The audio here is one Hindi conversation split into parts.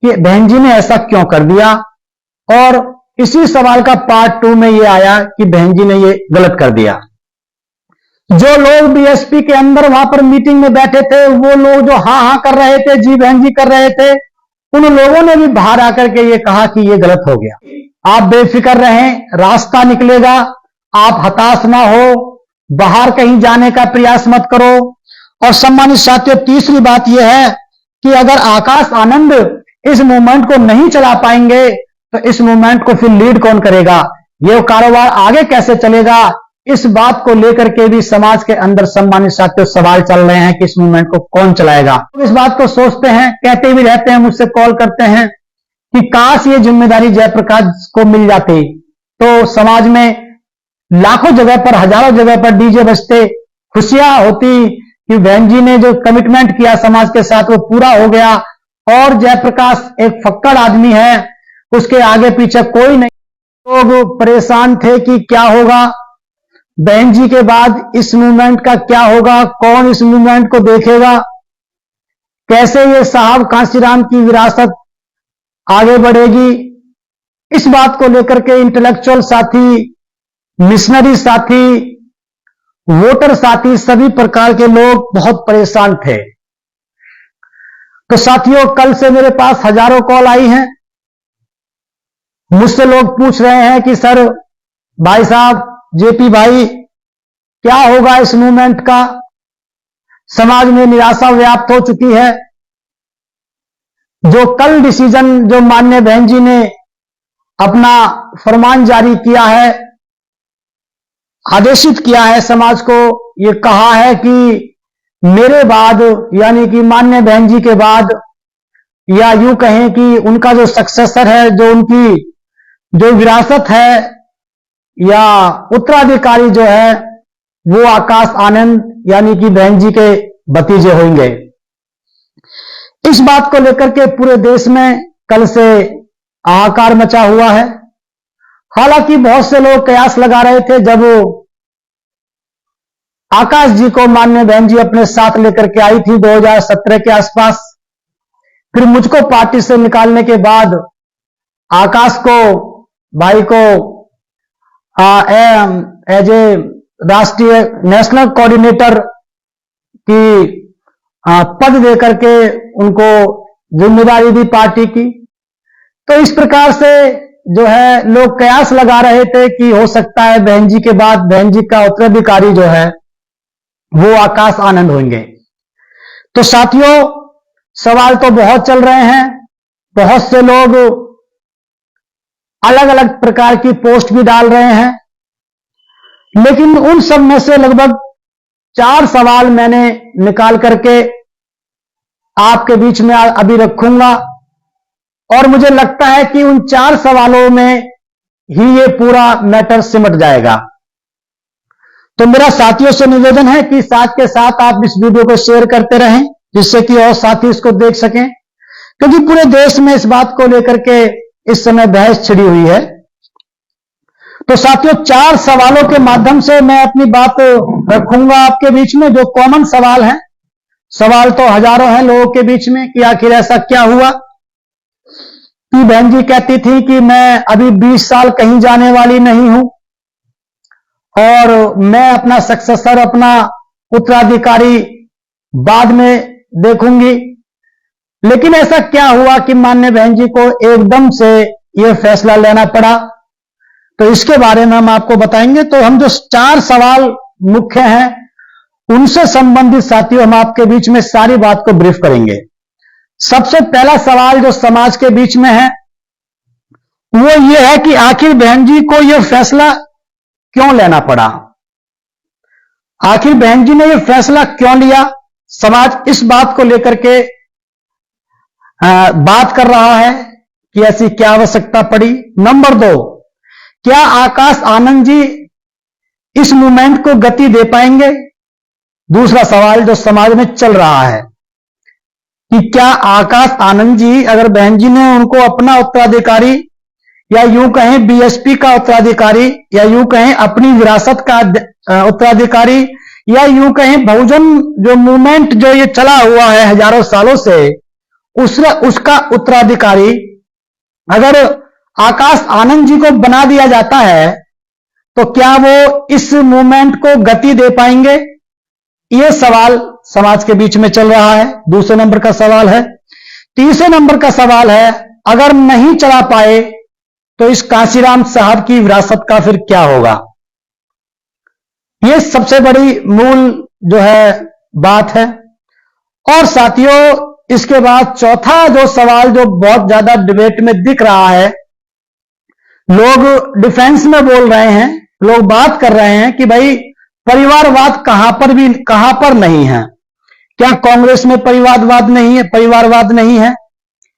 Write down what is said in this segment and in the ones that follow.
कि बहन जी ने ऐसा क्यों कर दिया, और इसी सवाल का पार्ट 2 में ये आया कि बहन जी ने ये गलत कर दिया। जो लोग बीएसपी के अंदर वहां पर मीटिंग में बैठे थे, वो लोग जो हाँ हाँ कर रहे थे, जी बहन जी कर रहे थे, उन लोगों ने भी बाहर आकर के ये कहा कि ये गलत हो गया। आप बेफिक्र रहें, रास्ता निकलेगा, आप हताश ना हो, बाहर कहीं जाने का प्रयास मत करो। और सम्मानित साथियों, तीसरी बात यह है कि अगर आकाश आनंद इस मूवमेंट को नहीं चला पाएंगे तो इस मूवमेंट को फिर लीड कौन करेगा, ये कारोबार आगे कैसे चलेगा, इस बात को लेकर के भी समाज के अंदर सम्मानित साथियों सवाल चल रहे हैं कि इस मूवमेंट को कौन चलाएगा। तो इस बात को सोचते हैं, कहते भी रहते हैं, मुझसे कॉल करते हैं कि काश ये जिम्मेदारी जयप्रकाश को मिल जाती तो समाज में लाखों जगह पर, हजारों जगह पर डीजे बजते, खुशियां होती कि बहन जी ने जो कमिटमेंट किया समाज के साथ वो पूरा हो गया। और जयप्रकाश एक फक्कड़ आदमी है, उसके आगे पीछे कोई नहीं। लोग परेशान थे कि क्या होगा बहन जी के बाद, इस मूवमेंट का क्या होगा, कौन इस मूवमेंट को देखेगा, कैसे ये साहब कांशीराम की विरासत आगे बढ़ेगी। इस बात को लेकर के इंटेलेक्चुअल साथी, मिशनरी साथी, वोटर साथी, सभी प्रकार के लोग बहुत परेशान थे। तो साथियों, कल से मेरे पास हजारों कॉल आई हैं, मुझसे लोग पूछ रहे हैं कि सर, भाई साहब, जेपी भाई, क्या होगा इस मूवमेंट का, समाज में निराशा व्याप्त हो चुकी है। जो कल डिसीजन, जो माननीय बहन जी ने अपना फरमान जारी किया है, आदेशित किया है समाज को, ये कहा है कि मेरे बाद, यानी कि माननीय बहन जी के बाद, या यूं कहें कि उनका जो सक्सेसर है, जो उनकी जो विरासत है या उत्तराधिकारी जो है, वो आकाश आनंद यानी कि बहन जी के भतीजे होंगे। इस बात को लेकर के पूरे देश में कल से हाहाकार मचा हुआ है। हालांकि बहुत से लोग कयास लगा रहे थे, जब आकाश जी को माननीय बहन जी अपने साथ लेकर के आई थी 2017 के आसपास, फिर मुझको पार्टी से निकालने के बाद आकाश को, भाई को एज ए राष्ट्रीय नेशनल कोऑर्डिनेटर की पद देकर के उनको जिम्मेदारी दी पार्टी की। तो इस प्रकार से जो है लोग कयास लगा रहे थे कि हो सकता है बहन जी के बाद बहन जी का उत्तराधिकारी जो है वो आकाश आनंद होंगे। तो साथियों, सवाल तो बहुत चल रहे हैं, बहुत से लोग अलग अलग प्रकार की पोस्ट भी डाल रहे हैं, लेकिन उन सब में से लगभग 4 सवाल मैंने निकाल करके आपके बीच में अभी रखूंगा, और मुझे लगता है कि उन 4 सवालों में ही ये पूरा मैटर सिमट जाएगा। तो मेरा साथियों से निवेदन है कि साथ के साथ आप इस वीडियो को शेयर करते रहें, जिससे कि और साथी इसको देख सकें, क्योंकि पूरे देश में इस बात को लेकर के इस समय बहस छिड़ी हुई है। तो साथियों, 4 सवालों के माध्यम से मैं अपनी बात रखूंगा आपके बीच में, जो कॉमन सवाल हैं। सवाल तो हजारों हैं लोगों के बीच में कि आखिर ऐसा क्या हुआ कि बहन जी कहती थी कि मैं अभी 20 साल कहीं जाने वाली नहीं हूं और मैं अपना सक्सेसर, अपना उत्तराधिकारी बाद में देखूंगी। लेकिन ऐसा क्या हुआ कि माननीय बहन जी को एकदम से यह फैसला लेना पड़ा, तो इसके बारे में हम आपको बताएंगे। तो हम जो 4 सवाल मुख्य हैं उनसे संबंधित साथियों हम आपके बीच में सारी बात को ब्रीफ करेंगे। सबसे पहला सवाल जो समाज के बीच में है वो ये है कि आखिर बहन जी को यह फैसला क्यों लेना पड़ा, आखिर बहन जी ने यह फैसला क्यों लिया। समाज इस बात को लेकर के बात कर रहा है कि ऐसी क्या आवश्यकता पड़ी। नंबर 2, क्या आकाश आनंद जी इस मूवमेंट को गति दे पाएंगे। दूसरा सवाल जो समाज में चल रहा है कि क्या आकाश आनंद जी, अगर बहन जी ने उनको अपना उत्तराधिकारी या यूं कहें बीएसपी का उत्तराधिकारी या यूं कहें अपनी विरासत का उत्तराधिकारी या यूं कहें बहुजन जो मूवमेंट जो ये चला हुआ है हजारों सालों से, उसका उत्तराधिकारी अगर आकाश आनंद जी को बना दिया जाता है तो क्या वो इस मूवमेंट को गति दे पाएंगे? यह सवाल समाज के बीच में चल रहा है। दूसरे नंबर का सवाल है। तीसरे नंबर का सवाल है, अगर नहीं चला पाए तो इस कांशीराम साहब की विरासत का फिर क्या होगा? यह सबसे बड़ी मूल जो है बात है। और साथियों, इसके बाद चौथा जो सवाल जो बहुत ज्यादा डिबेट में दिख रहा है, लोग डिफेंस में बोल रहे हैं, लोग बात कर रहे हैं कि भाई परिवारवाद कहां पर नहीं है। क्या कांग्रेस में परिवारवाद नहीं है? परिवारवाद नहीं है।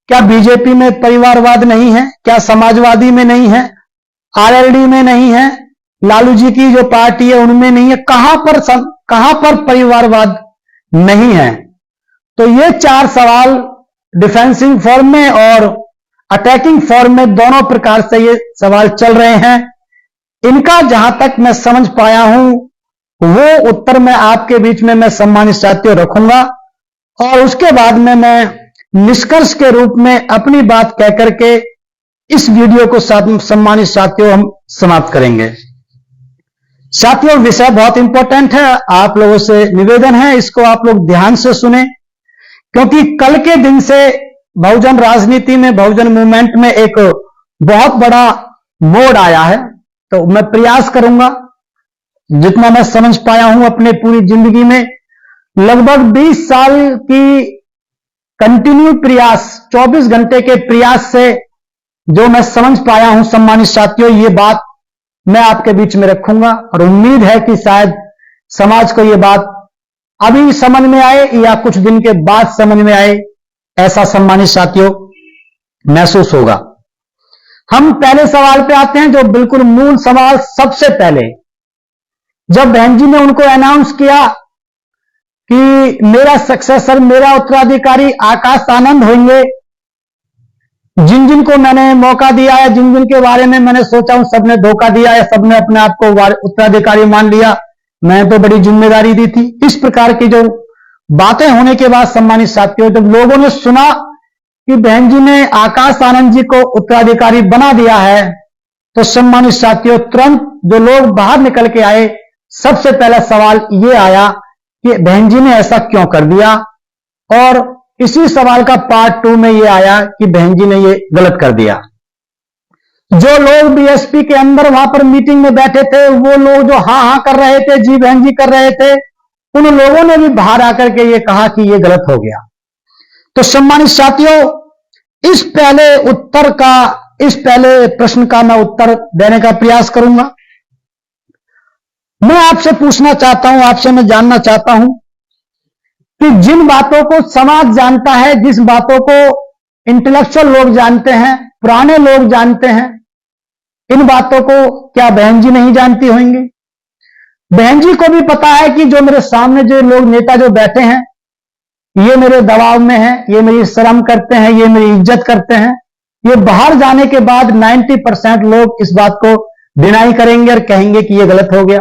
क्या बीजेपी में परिवारवाद नहीं है? क्या समाजवादी में नहीं है? आरएलडी में नहीं है? लालू जी की जो पार्टी है उनमें नहीं है? कहां पर परिवारवाद नहीं है? तो ये चार सवाल डिफेंसिंग फॉर्म में और अटैकिंग फॉर्म में दोनों प्रकार से ये सवाल चल रहे हैं। इनका जहां तक मैं समझ पाया हूं वो उत्तर मैं आपके बीच में मैं सम्मानित साथियों रखूंगा और उसके बाद में मैं निष्कर्ष के रूप में अपनी बात कह करके इस वीडियो को सम्मानित साथियों हम समाप्त करेंगे। साथियों, विषय बहुत इंपॉर्टेंट है। आप लोगों से निवेदन है इसको आप लोग ध्यान से सुने, क्योंकि कल के दिन से बहुजन राजनीति में, बहुजन मूवमेंट में एक बहुत बड़ा मोड़ आया है। तो मैं प्रयास करूंगा, जितना मैं समझ पाया हूं अपने पूरी जिंदगी में, लगभग 20 साल की कंटिन्यू प्रयास, 24 घंटे के प्रयास से जो मैं समझ पाया हूं सम्मानित साथियों, ये बात मैं आपके बीच में रखूंगा और उम्मीद है कि शायद समाज को ये बात अभी समझ में आए या कुछ दिन के बाद समझ में आए, ऐसा सम्मानित साथियों महसूस होगा। हम पहले सवाल पे आते हैं, जो बिल्कुल मूल सवाल। सबसे पहले जब बहन जी ने उनको अनाउंस किया कि मेरा सक्सेसर, मेरा उत्तराधिकारी आकाश आनंद होंगे, जिन जिन को मैंने मौका दिया है, जिन जिन के बारे में मैंने सोचा हूं, सबने धोखा दिया है, सबने अपने आप को उत्तराधिकारी मान लिया, मैंने तो बड़ी जिम्मेदारी दी थी। इस प्रकार की जो बातें होने के बाद सम्मानित साथियों, जब लोगों ने सुना कि बहन जी ने आकाश आनंद जी को उत्तराधिकारी बना दिया है, तो सम्मानित साथियों तुरंत जो लोग बाहर निकल के आए, सबसे पहला सवाल ये आया कि बहन जी ने ऐसा क्यों कर दिया। और इसी सवाल का पार्ट 2 में ये आया कि बहन जी ने ये गलत कर दिया। जो लोग बीएसपी के अंदर वहां पर मीटिंग में बैठे थे, वो लोग जो हाँ हाँ कर रहे थे, जी बहन जी कर रहे थे, उन लोगों ने भी बाहर आकर के ये कहा कि ये गलत हो गया। तो सम्मानित साथियों, इस पहले प्रश्न का मैं उत्तर देने का प्रयास करूंगा। मैं आपसे पूछना चाहता हूं, आपसे मैं जानना चाहता हूं कि जिन बातों को समाज जानता है, जिस बातों को इंटेलेक्चुअल लोग जानते हैं, पुराने लोग जानते हैं, इन बातों को क्या बहन जी नहीं जानती होंगी? बहन जी को भी पता है कि जो मेरे सामने जो लोग नेता जो बैठे हैं, ये मेरे दबाव में हैं, ये मेरी शर्म करते हैं, ये मेरी इज्जत करते हैं। ये बाहर जाने के बाद 90% लोग इस बात को डिनाई करेंगे और कहेंगे कि ये गलत हो गया।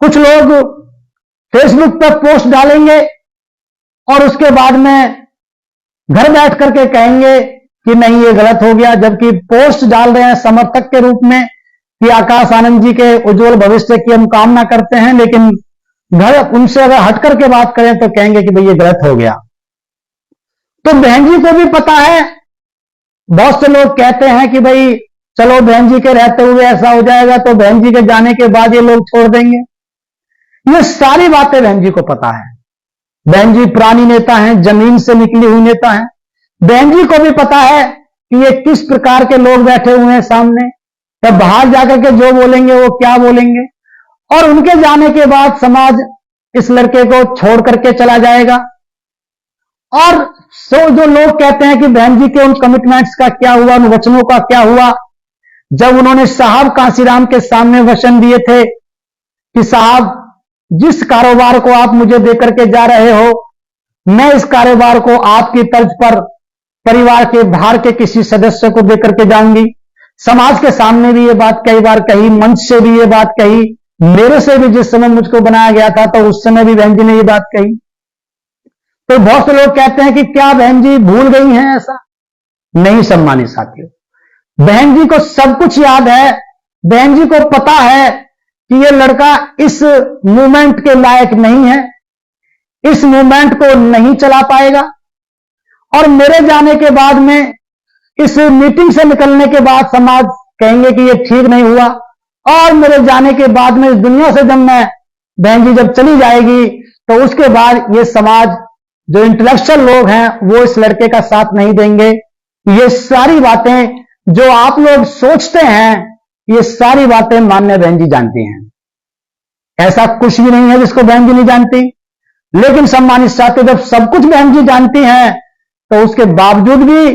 कुछ लोग फेसबुक पर पोस्ट डालेंगे और उसके बाद में घर बैठ करके कहेंगे कि नहीं ये गलत हो गया, जबकि पोस्ट डाल रहे हैं समर्थक के रूप में कि आकाश आनंद जी के उज्जवल भविष्य की हम कामना करते हैं, लेकिन घर उनसे अगर हट करके बात करें तो कहेंगे कि भाई ये गलत हो गया। तो बहन जी को भी पता है। बहुत से लोग कहते हैं कि भाई चलो बहन जी के रहते हुए ऐसा हो जाएगा, तो बहन जी के जाने के बाद ये लोग छोड़ देंगे। ये सारी बातें बहन जी को पता है। बहन जी पुरानी नेता हैं, जमीन से निकली हुई नेता हैं। बहन जी को भी पता है कि ये किस प्रकार के लोग बैठे हुए हैं सामने, तब बाहर जाकर के जो बोलेंगे वो क्या बोलेंगे, और उनके जाने के बाद समाज इस लड़के को छोड़ करके चला जाएगा। और जो लोग कहते हैं कि बहन जी के उन कमिटमेंट्स का क्या हुआ, उन वचनों का क्या हुआ, जब उन्होंने साहब कांशीराम के सामने वचन दिए थे कि साहब जिस कारोबार को आप मुझे देकर के जा रहे हो, मैं इस कारोबार को आपकी तर्ज पर परिवार के बाहर के किसी सदस्य को देकर के जाऊंगी। समाज के सामने भी ये बात कई बार कही, मंच से भी ये बात कही, मेरे से भी जिस समय मुझको बनाया गया था तो उस समय भी बहन जी ने ये बात कही। तो बहुत से लोग कहते हैं कि क्या बहन जी भूल गई हैं? ऐसा नहीं सम्मानित साथियों, बहन जी को सब कुछ याद है। बहन जी को पता है कि ये लड़का इस मूवमेंट के लायक नहीं है, इस मूवमेंट को नहीं चला पाएगा। और मेरे जाने के बाद में, इस मीटिंग से निकलने के बाद समाज कहेंगे कि ये ठीक नहीं हुआ, और मेरे जाने के बाद में इस दुनिया से जब मैं, बहन जी जब चली जाएगी, तो उसके बाद ये समाज, जो इंटेलेक्चुअल लोग हैं, वो इस लड़के का साथ नहीं देंगे। ये सारी बातें जो आप लोग सोचते हैं, ये सारी बातें मान्य बहन जी जानती हैं। ऐसा कुछ भी नहीं है जिसको बहन जी नहीं जानती। लेकिन सम्मानित साथी, जब सब कुछ बहन जी जानती हैं, तो उसके बावजूद भी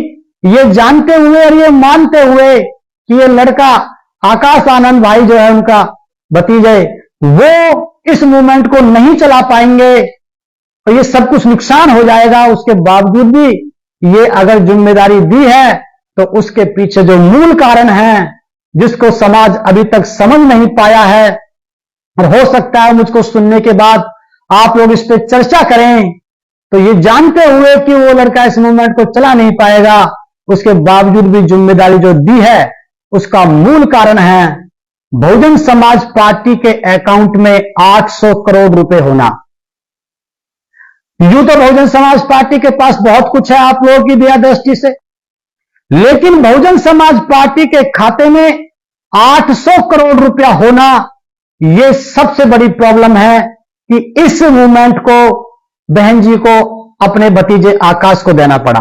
ये जानते हुए और ये मानते हुए कि ये लड़का आकाश आनंद भाई जो है, उनका भतीजे, वो इस मूवमेंट को नहीं चला पाएंगे, तो ये सब कुछ नुकसान हो जाएगा। उसके बावजूद भी ये अगर जिम्मेदारी दी है, तो उसके पीछे जो मूल कारण है, जिसको समाज अभी तक समझ नहीं पाया है, और हो सकता है मुझको सुनने के बाद आप लोग इस पर चर्चा करें, तो ये जानते हुए कि वो लड़का इस मूवमेंट को चला नहीं पाएगा, उसके बावजूद भी जिम्मेदारी जो दी है, उसका मूल कारण है बहुजन समाज पार्टी के अकाउंट में 800 करोड़ रुपए होना। यूं तो बहुजन समाज पार्टी के पास बहुत कुछ है आप लोगों की दया दृष्टि से, लेकिन बहुजन समाज पार्टी के खाते में 800 करोड़ रुपया होना, यह सबसे बड़ी प्रॉब्लम है कि इस मूवमेंट को बहन जी को अपने भतीजे आकाश को देना पड़ा।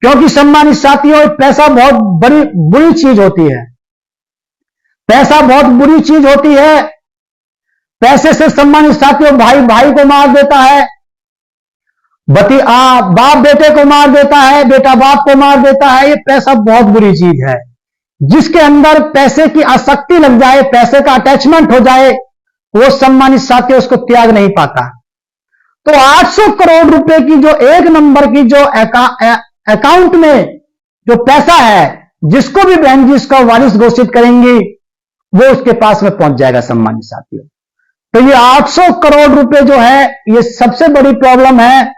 क्योंकि सम्मानित साथियों, पैसा बहुत बड़ी बुरी चीज होती है। पैसा बहुत बुरी चीज होती है। पैसे से सम्मानित साथियों, भाई भाई को मार देता है, बाप बेटे को मार देता है, बेटा बाप को मार देता है। ये पैसा बहुत बुरी चीज है। जिसके अंदर पैसे की आसक्ति लग जाए, पैसे का अटैचमेंट हो जाए, वो सम्मानित साथियों उसको त्याग नहीं पाता। तो 800 करोड़ रुपए की जो एक नंबर की जो अकाउंट में जो पैसा है, जिसको भी बहन जी इसका वारिस घोषित करेंगी, वो उसके पास में पहुंच जाएगा सम्मानित साथियों। तो ये 800 करोड़ रुपए जो है, ये सबसे बड़ी प्रॉब्लम है।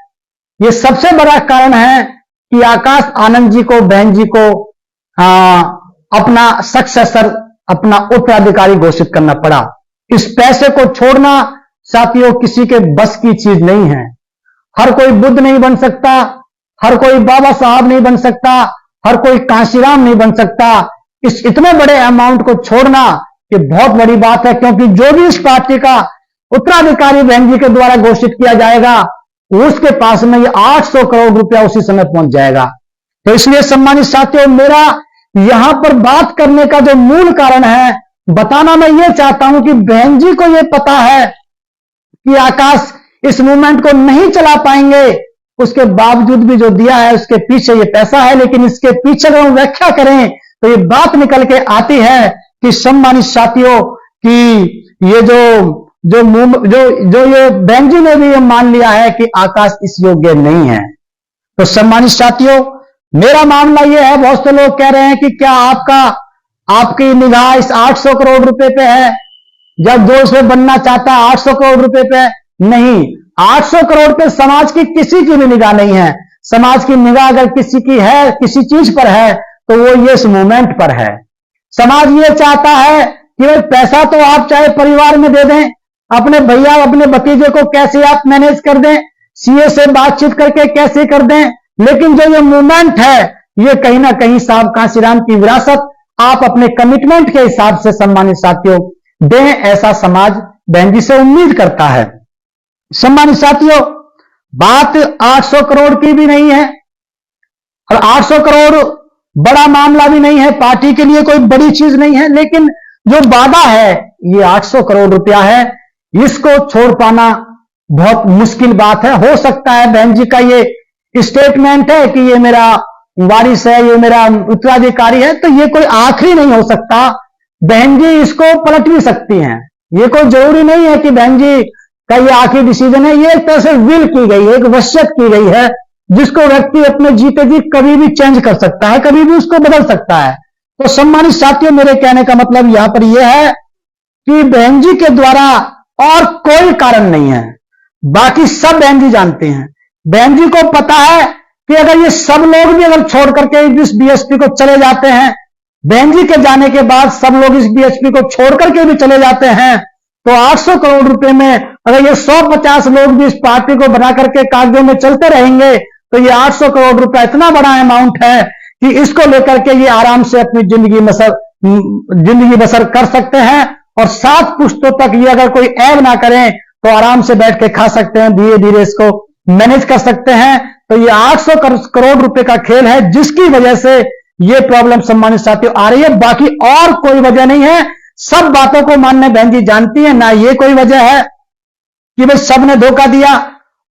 ये सबसे बड़ा कारण है कि आकाश आनंद जी को, बहन जी को अपना सक्सेसर, अपना उत्तराधिकारी घोषित करना पड़ा। इस पैसे को छोड़ना साथियों किसी के बस की चीज नहीं है। हर कोई बुद्ध नहीं बन सकता, हर कोई बाबा साहब नहीं बन सकता, हर कोई कांशीराम नहीं बन सकता। इस इतने बड़े अमाउंट को छोड़ना ये बहुत बड़ी बात है, क्योंकि जो भी इस पार्टी का उत्तराधिकारी बहन जी के द्वारा घोषित किया जाएगा, उसके पास में ये 800 करोड़ रुपया उसी समय पहुंच जाएगा। तो इसलिए सम्मानित साथियों, मेरा यहां पर बात करने का जो मूल कारण है, बताना मैं ये चाहता हूं कि बहन जी को ये पता है कि आकाश इस मूवमेंट को नहीं चला पाएंगे, उसके बावजूद भी जो दिया है उसके पीछे ये पैसा है। लेकिन इसके पीछे अगर हम व्याख्या करें तो ये बात निकल के आती है कि सम्मानित साथियों कि ये जो ये बहन जी ने भी ये मान लिया है कि आकाश इस योग्य नहीं है। तो सम्मानित साथियों, मेरा मामला यह है, बहुत से लोग कह रहे हैं कि क्या आपकी निगाह इस 800 करोड़ रुपए पे है, जब जो इसमें बनना चाहता है 800 करोड़ रुपए पे नहीं। 800 करोड़ पे समाज की किसी की भी निगाह नहीं है। समाज की निगाह अगर किसी की है, किसी चीज पर है, तो वो ये इस मूवमेंट पर है। समाज ये चाहता है कि भाई पैसा तो आप चाहे परिवार में दे दें, अपने भैया अपने भतीजे को कैसे आप मैनेज कर दें, सीए से बातचीत करके कैसे कर दें, लेकिन जो ये मूवमेंट है, ये कहीं ना कहीं साहब कांशीराम की विरासत आप अपने कमिटमेंट के हिसाब से सम्मानित साथियों दें, ऐसा समाज बहन जी से उम्मीद करता है। सम्मानित साथियों, बात 800 करोड़ की भी नहीं है, और 800 करोड़ बड़ा मामला भी नहीं है, पार्टी के लिए कोई बड़ी चीज नहीं है। लेकिन जो वादा है ये 800 करोड़ रुपया है, इसको छोड़ पाना बहुत मुश्किल बात है। हो सकता है बहन जी का ये स्टेटमेंट है कि ये मेरा वारिस है, ये मेरा उत्तराधिकारी है, तो ये कोई आखिरी नहीं हो सकता। बहन जी इसको पलट भी सकती हैं। ये कोई जरूरी नहीं है कि बहन जी का ये आखिरी डिसीजन है। ये एक तरह से विल की गई है, एक वसीयत की गई है, जिसको व्यक्ति अपने जीते जी कभी भी चेंज कर सकता है, कभी भी उसको बदल सकता है। तो सम्मानित साथियों, मेरे कहने का मतलब यहां पर यह है कि बहन जी के द्वारा और कोई कारण नहीं है। बाकी सब बहन जी जानते हैं बहन जी को पता है कि अगर ये सब लोग भी अगर छोड़ करके इस बीएसपी को चले जाते हैं, बहन जी के जाने के बाद सब लोग इस बीएसपी को छोड़ करके भी चले जाते हैं, तो 800 करोड़ रुपए में अगर ये 150 लोग भी इस पार्टी को बना करके कागजों में चलते रहेंगे, तो ये 800 करोड़ रुपए इतना बड़ा अमाउंट है कि इसको लेकर के ये आराम से अपनी जिंदगी बसर कर सकते हैं, और 7 पुश्तों तक ये अगर कोई ऐब ना करें तो आराम से बैठ के खा सकते हैं, धीरे धीरे इसको मैनेज कर सकते हैं। तो ये 800 करोड़ रुपए का खेल है, जिसकी वजह से ये प्रॉब्लम सम्मानित साथियों आ रही है। बाकी और कोई वजह नहीं है। सब बातों को मानने बहन जी जानती है ना, ये कोई वजह है कि भाई सबने धोखा दिया,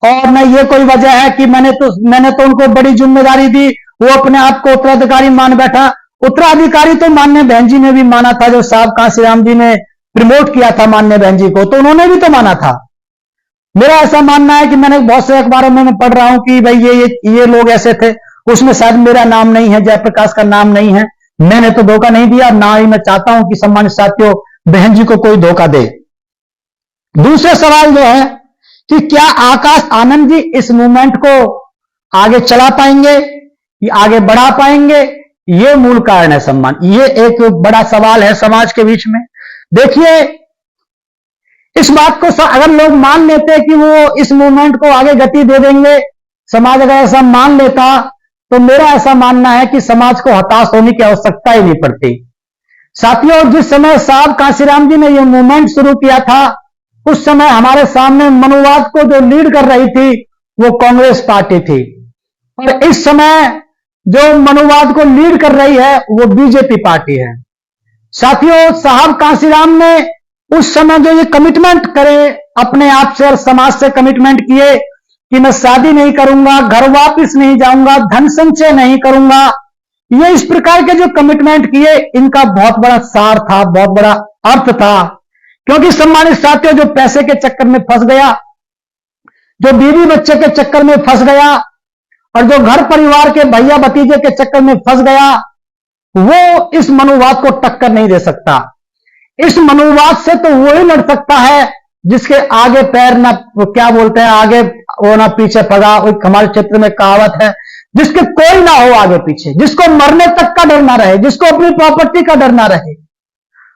और न ये कोई वजह है कि मैंने तो उनको बड़ी जिम्मेदारी दी, वो अपने आप को उत्तराधिकारी मान बैठा। उत्तराधिकारी तो माननीय बहन जी ने भी माना था, जो साहब कांशीराम जी ने प्रमोट किया था माननीय बहन जी को, तो उन्होंने भी तो माना था। मेरा ऐसा मानना है कि मैंने बहुत से अखबारों में मैं पढ़ रहा हूं कि भाई ये लोग ऐसे थे, उसमें शायद मेरा नाम नहीं है, जयप्रकाश का नाम नहीं है। मैंने तो धोखा नहीं दिया, ना ही मैं चाहता हूं कि सम्मानित साथियों बहन जी को कोई धोखा दे। दूसरा सवाल जो है कि क्या आकाश आनंद जी इस मूवमेंट को आगे चला पाएंगे, आगे बढ़ा पाएंगे? ये मूल कारण है सम्मान। ये एक बड़ा सवाल है समाज के बीच में। देखिए, इस बात को अगर लोग मान लेते कि वो इस मूवमेंट को आगे गति दे देंगे, समाज अगर ऐसा मान लेता, तो मेरा ऐसा मानना है कि समाज को हताश होने की आवश्यकता ही नहीं पड़ती। साथियों, जिस समय साहब कांशीराम जी ने यह मूवमेंट शुरू किया था, उस समय हमारे सामने मनुवाद को जो लीड कर रही थी वो कांग्रेस पार्टी थी, और इस समय जो मनुवाद को लीड कर रही है वो बीजेपी पार्टी है। साथियों, साहब कांशीराम ने उस समय जो ये कमिटमेंट करे अपने आप से और समाज से कमिटमेंट किए कि मैं शादी नहीं करूंगा, घर वापिस नहीं जाऊंगा, धन संचय नहीं करूंगा, ये इस प्रकार के जो कमिटमेंट किए, इनका बहुत बड़ा सार था, बहुत बड़ा अर्थ था। क्योंकि सम्मानित साथियों, जो पैसे के चक्कर में फंस गया, जो बीवी बच्चे के चक्कर में फंस गया, और जो घर परिवार के भैया भतीजे के चक्कर में फंस गया, वो इस मनुवाद को टक्कर नहीं दे सकता। इस मनुवाद से तो वही लड़ सकता है जिसके आगे पैर ना, क्या बोलते हैं, आगे वो ना पीछे पड़ा। एक हमारे क्षेत्र में कहावत है, जिसके कोई ना हो आगे पीछे, जिसको मरने तक का डर ना रहे, जिसको अपनी प्रॉपर्टी का डर ना रहे।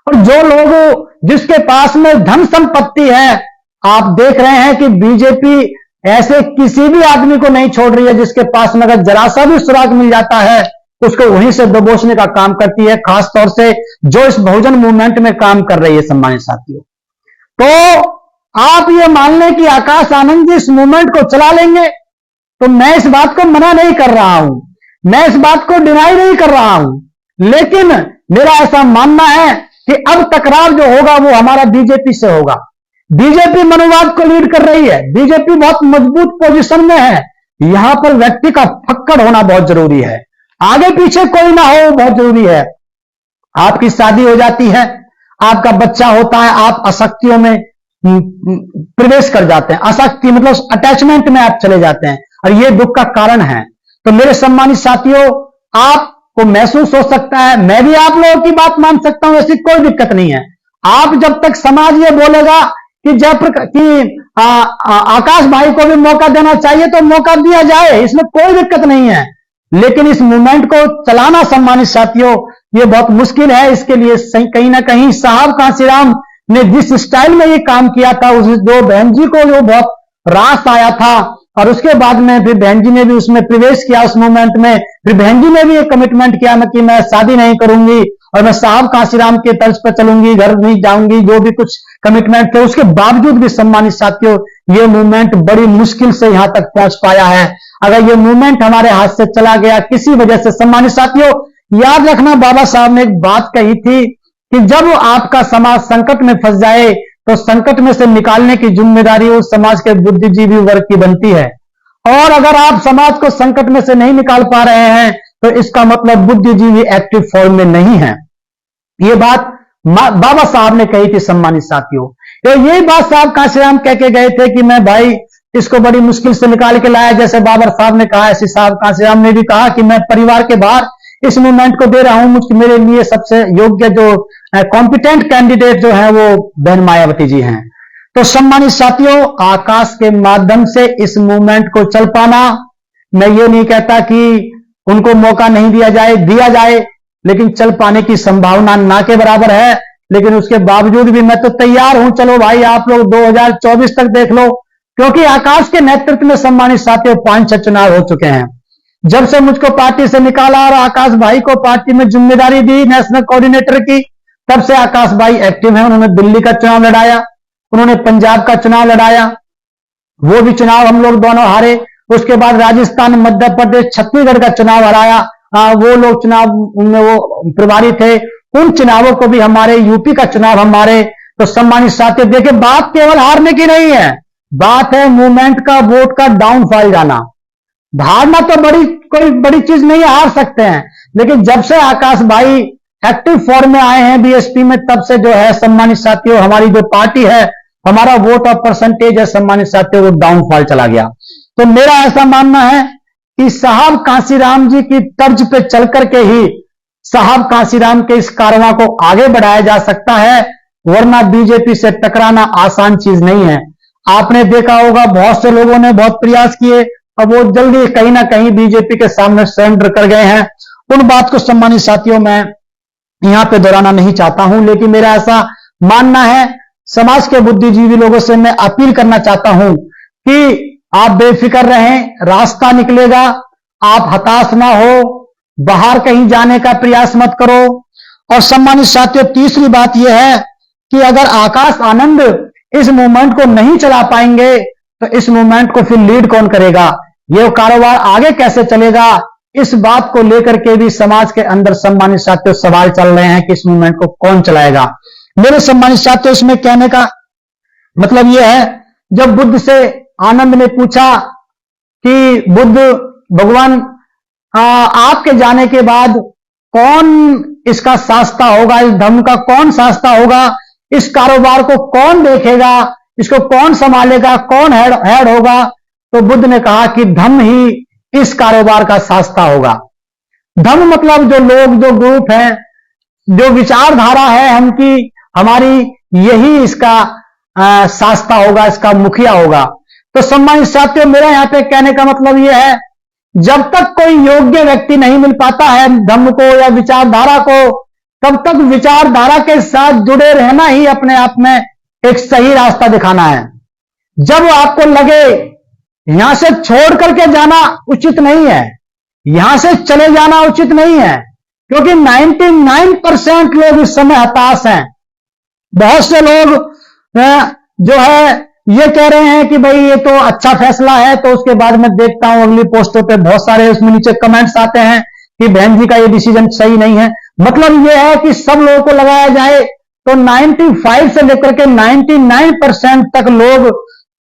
और जो लोग जिसके पास में धन संपत्ति है, आप देख रहे हैं कि बीजेपी ऐसे किसी भी आदमी को नहीं छोड़ रही है जिसके पास में अगर जरा सा भी सुराग मिल जाता है, उसको वहीं से दबोचने का काम करती है, खासतौर से जो इस बहुजन मूवमेंट में काम कर रही है। सम्मानित साथियों, तो आप ये मान लें कि आकाश आनंद जी इस मूवमेंट को चला लेंगे, तो मैं इस बात को मना नहीं कर रहा हूं, मैं इस बात को डिनाई नहीं कर रहा हूं, लेकिन मेरा ऐसा मानना है कि अब टकराव जो होगा वो हमारा बीजेपी से होगा। बीजेपी मनुवाद को लीड कर रही है, बीजेपी बहुत मजबूत पोजीशन में है। यहां पर व्यक्ति का फक्कड़ होना बहुत जरूरी है, आगे पीछे कोई ना हो बहुत जरूरी है। आपकी शादी हो जाती है, आपका बच्चा होता है, आप आसक्तियों में प्रवेश कर जाते हैं। आसक्ति मतलब अटैचमेंट में आप चले जाते हैं, और यह दुख का कारण है। तो मेरे सम्मानित साथियों, आपको महसूस हो सकता है, मैं भी आप लोगों की बात मान सकता हूं, ऐसी कोई दिक्कत नहीं है। आप जब तक समाज ये बोलेगा कि आकाश भाई को भी मौका देना चाहिए, तो मौका दिया जाए, इसमें कोई दिक्कत नहीं है। लेकिन इस मूवमेंट को चलाना सम्मानित साथियों ये बहुत मुश्किल है। इसके लिए कहीं ना कहीं साहब कांशीराम ने जिस स्टाइल में ये काम किया था, उस जो बहन जी को जो बहुत रास आया था, और उसके बाद में फिर बहन जी ने भी उसमें प्रवेश किया उस मूवमेंट में। फिर बहन जी ने भी एक कमिटमेंट किया कि मैं शादी नहीं करूंगी और मैं साहब कांशीराम के तर्ज पर चलूंगी, घर नहीं जाऊंगी, जो भी कुछ कमिटमेंट थे। उसके बावजूद भी सम्मानित साथियों ये मूवमेंट बड़ी मुश्किल से यहां तक पहुंच पाया है। अगर ये मूवमेंट हमारे हाथ से चला गया किसी वजह से, सम्मानित साथियों याद रखना, बाबा साहब ने एक बात कही थी कि जब आपका समाज संकट में फंस जाए तो संकट में से निकालने की जिम्मेदारी उस समाज के बुद्धिजीवी वर्ग की बनती है। और अगर आप समाज को संकट में से नहीं निकाल पा रहे हैं तो इसका मतलब बुद्धिजीवी एक्टिव फॉर्म में नहीं है। ये बात बाबा साहब ने कही थी सम्मानित साथियों। तो यही बात साहब कांशीराम कह के गए थे कि मैं भाई इसको बड़ी मुश्किल से निकाल के लाया, जैसे बाबर साहब ने कहा, ऐसे साहब कांशीराम ने भी कहा कि मैं परिवार के बाहर इस मूवमेंट को दे रहा हूं। मेरे लिए सबसे योग्य जो कॉम्पिटेंट कैंडिडेट जो है वो बहन मायावती जी हैं। तो सम्मानित साथियों, आकाश के माध्यम से इस मूवमेंट को चल पाना, मैं ये नहीं कहता कि उनको मौका नहीं दिया जाए, लेकिन चल पाने की संभावना ना के बराबर है। लेकिन उसके बावजूद भी मैं तो तैयार हूं, चलो भाई आप लोग 2024 तक देख लो, क्योंकि आकाश के नेतृत्व में सम्मानित साथियों 5-6 चुनाव हो चुके हैं। जब से मुझको पार्टी से निकाला और आकाश भाई को पार्टी में जिम्मेदारी दी नेशनल कोऑर्डिनेटर की, तब से आकाश भाई एक्टिव हैं। उन्होंने दिल्ली का चुनाव लड़ाया, उन्होंने पंजाब का चुनाव लड़ाया, वो भी चुनाव हम लोग दोनों हारे। उसके बाद राजस्थान, मध्य प्रदेश, छत्तीसगढ़ का चुनाव हराया, वो लोग चुनाव में वो प्रभारी थे, उन चुनावों को भी हमारे, यूपी का चुनाव हमारे। तो सम्मानित साथियों देखिए, बात केवल हारने की नहीं है, बात है मूवमेंट का, वोट का डाउनफॉल जाना। हारना तो कोई बड़ी चीज नहीं है, हार सकते हैं, लेकिन जब से आकाश भाई एक्टिव फॉर्म में आए हैं बीएसपी में, तब से जो है सम्मानित साथियों हमारी जो पार्टी है, हमारा वोट और परसेंटेज है सम्मानित साथियों, वो डाउनफॉल चला गया। तो मेरा ऐसा मानना है कि साहब कांसीराम जी की तर्ज पे चल करके ही साहब कांसीराम के इस कारवां को आगे बढ़ाया जा सकता है, वरना बीजेपी से टकराना आसान चीज नहीं है। आपने देखा होगा बहुत से लोगों ने बहुत प्रयास किए, अब वो जल्दी कहीं ना कहीं बीजेपी के सामने सरेंडर कर गए हैं। उन बात को सम्मानित साथियों मैं यहां पे दोहराना नहीं चाहता हूं, लेकिन मेरा ऐसा मानना है, समाज के बुद्धिजीवी लोगों से मैं अपील करना चाहता हूं कि आप बेफिक्र रहें, रास्ता निकलेगा, आप हताश ना हो, बाहर कहीं जाने का प्रयास मत करो। और सम्मानित साथियों तीसरी बात यह है कि अगर आकाश आनंद इस मूवमेंट को नहीं चला पाएंगे, तो इस मूवमेंट को फिर लीड कौन करेगा, यह कारोबार आगे कैसे चलेगा, इस बात को लेकर के भी समाज के अंदर सम्मानित साथियों सवाल चल रहे हैं कि इस मूवमेंट को कौन चलाएगा। मेरे सम्मानित साथियों इसमें कहने का मतलब यह है, जब बुद्ध से आनंद ने पूछा कि बुद्ध भगवान आपके जाने के बाद कौन इसका शास्ता होगा, इस धर्म का कौन शास्ता होगा, इस कारोबार को कौन देखेगा, इसको कौन संभालेगा, कौन हेड होगा, तो बुद्ध ने कहा कि धम्म ही इस कारोबार का शास्ता होगा। धम्म मतलब जो लोग, जो ग्रुप हैं, जो विचारधारा है हमकी, हमारी, यही इसका शास्ता होगा, इसका मुखिया होगा। तो सम्मानित साथियों मेरा यहां पे कहने का मतलब यह है, जब तक कोई योग्य व्यक्ति नहीं मिल पाता है धम्म को या विचारधारा को, तब तक विचारधारा के साथ जुड़े रहना ही अपने आप में एक सही रास्ता दिखाना है। जब आपको लगे यहां से छोड़ करके जाना उचित नहीं है, यहां से चले जाना उचित नहीं है, क्योंकि 99% लोग इस समय हताश हैं। बहुत से लोग जो है ये कह रहे हैं कि भाई ये तो अच्छा फैसला है, तो उसके बाद मैं देखता हूं अगली पोस्टों पे बहुत सारे उसमें नीचे कमेंट्स आते हैं कि बहन जी का ये डिसीजन सही नहीं है। मतलब ये है कि सब लोगों को लगाया जाए तो 95 से लेकर के 99% तक लोग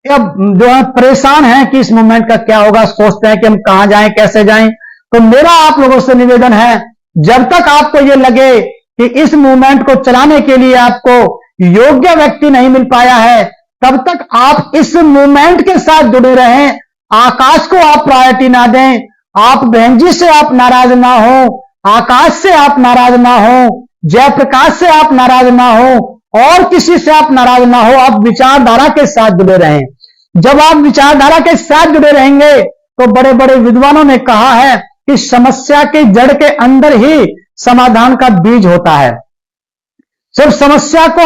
अब जो है परेशान हैं कि इस मूवमेंट का क्या होगा, सोचते हैं कि हम कहां जाएं, कैसे जाएं। तो मेरा आप लोगों से निवेदन है, जब तक आपको यह लगे कि इस मूवमेंट को चलाने के लिए आपको योग्य व्यक्ति नहीं मिल पाया है, तब तक आप इस मूवमेंट के साथ जुड़े रहें। आकाश को आप प्रायोरिटी ना दें, आप बहन जी से आप नाराज ना हो, आकाश से आप नाराज ना हो, जयप्रकाश से आप नाराज ना हो, और किसी से आप नाराज ना हो, आप विचारधारा के साथ जुड़े रहें। जब आप विचारधारा के साथ जुड़े रहेंगे, तो बड़े बड़े विद्वानों ने कहा है कि समस्या के जड़ के अंदर ही समाधान का बीज होता है। सिर्फ समस्या को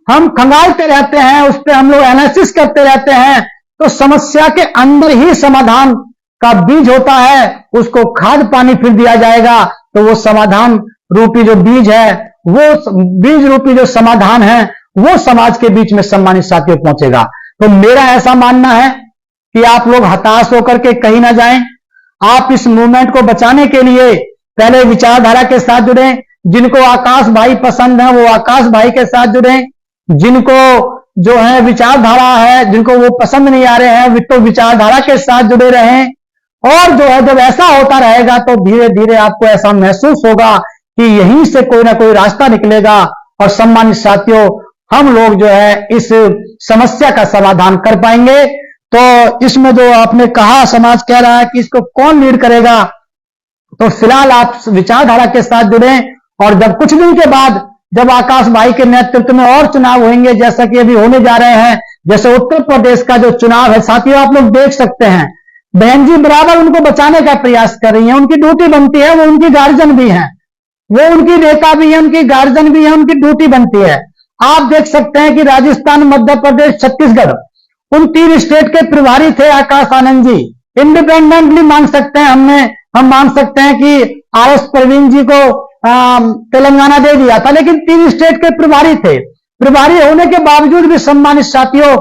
हम खंगालते रहते हैं, उस पर हम लोग एनालिसिस करते रहते हैं, तो समस्या के अंदर ही समाधान का बीज होता है। उसको खाद पानी फिर दिया जाएगा, तो वो समाधान रूपी जो बीज है, वो बीज रूपी जो समाधान है, वो समाज के बीच में सम्मानित साथियों पहुंचेगा। तो मेरा ऐसा मानना है कि आप लोग हताश होकर के कहीं ना जाएं। आप इस मूवमेंट को बचाने के लिए पहले विचारधारा के साथ जुड़ें। जिनको आकाश भाई पसंद है वो आकाश भाई के साथ जुड़ें, जिनको जो है विचारधारा है, जिनको वो पसंद नहीं आ रहे हैं, तो विचारधारा के साथ जुड़े रहें। और जो है जब ऐसा होता रहेगा तो धीरे धीरे आपको ऐसा महसूस होगा कि यहीं से कोई ना कोई रास्ता निकलेगा, और सम्मानित साथियों हम लोग जो है इस समस्या का समाधान कर पाएंगे। तो इसमें जो आपने कहा समाज कह रहा है कि इसको कौन लीड करेगा, तो फिलहाल आप विचारधारा के साथ जुड़ें, और जब कुछ दिन के बाद जब आकाश भाई के नेतृत्व में और चुनाव होंगे, जैसा कि अभी होने जा रहे हैं, जैसे उत्तर प्रदेश का जो चुनाव है साथियों, आप लोग देख सकते हैं, बहन जी बराबर उनको बचाने का प्रयास कर रही हैं। उनकी ड्यूटी बनती है, वो उनकी गार्जियन भी हैं, वो उनकी नेता भी है, उनकी गार्जियन भी है, उनकी ड्यूटी बनती है। आप देख सकते हैं कि राजस्थान, मध्य प्रदेश, छत्तीसगढ़, उन 3 स्टेट के प्रभारी थे आकाश आनंद जी। इंडिपेंडेंटली मान सकते हैं, हम मान सकते हैं कि RS प्रवीण जी को तेलंगाना दे दिया था, लेकिन 3 स्टेट के प्रभारी थे। प्रभारी होने के बावजूद भी सम्मानित साथियों,